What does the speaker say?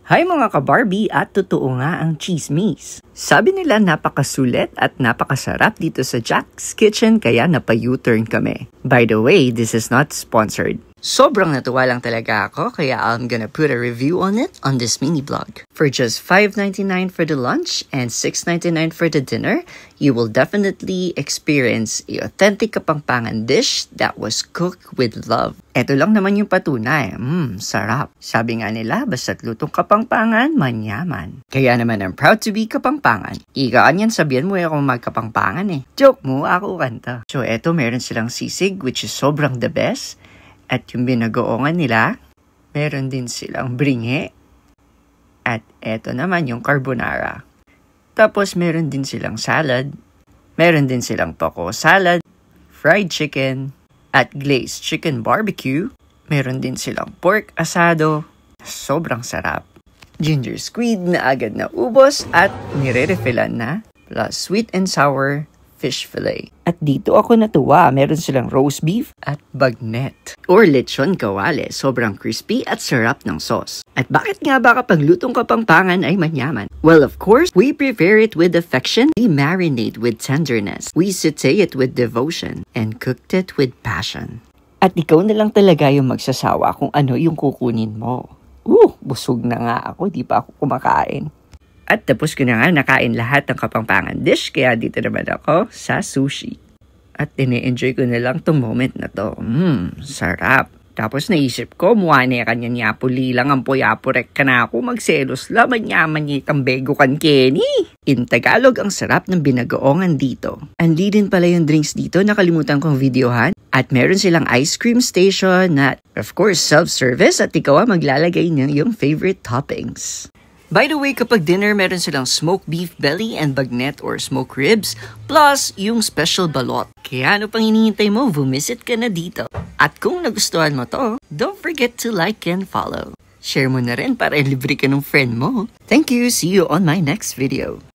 Hi mga ka-Barbie, at totoo nga ang chismis. Sabi nila napakasulit at napakasarap dito sa Jack's Kitchen kaya napa-U-turn kami. By the way, this is not sponsored. Sobrang natuwa lang talaga ako kaya I'm gonna put a review on it on this mini vlog. For just $5.99 for the lunch and $6.99 for the dinner, you will definitely experience a authentic Kapampangan dish that was cooked with love. Ito lang naman yung patunay. Sarap. Sabi nga nila, basta't lutong Kapampangan, manyaman. Kaya naman I'm proud to be Kapampangan. Igaan yan, sabihan mo ako magkapampangan eh. Joke mo, ako kanta. So eto, meron silang sisig which is sobrang the best. At yung binagoongan nila, meron din silang bringe. At eto naman yung carbonara. Tapos meron din silang salad. Meron din silang taco salad, fried chicken, at glazed chicken barbecue. Meron din silang pork asado. Sobrang sarap. Ginger squid na agad na ubos at nire-refillan na. Plus sweet and sour fish fillet. At dito ako natuwa, meron silang roast beef at bagnet. Or lechon kawale, sobrang crispy at sarap ng sauce. At bakit nga ba kapag lutong Kapampangan ay manyaman? Well, of course, we prepare it with affection, we marinate with tenderness, we saute it with devotion, and cooked it with passion. At ikaw na lang talaga yung magsasawa kung ano yung kukunin mo. Busog na nga ako, di pa ako kumakain. At tapos ko na nga nakain lahat ng Kapampangan dish, kaya dito naman ako sa sushi. At ine-enjoy ko na lang tong moment na to. Sarap. Tapos naisip ko, mukha na kanya niya puli lang ang poyapurek ka na ako magselos laman yaman niya itambego kan Kenny. In Tagalog, ang sarap ng binagoongan dito. Anli din pala yung drinks dito, nakalimutan kong videohan. At meron silang ice cream station na, of course, self-service at ikaw maglalagay ng yung favorite toppings. By the way, kapag dinner, meron silang smoked beef belly and bagnet or smoked ribs, plus yung special balot. Kaya ano pang hinihintay mo, bumisit ka na dito. At kung nagustuhan mo to, don't forget to like and follow. Share mo na rin para libre ka ng friend mo. Thank you, see you on my next video.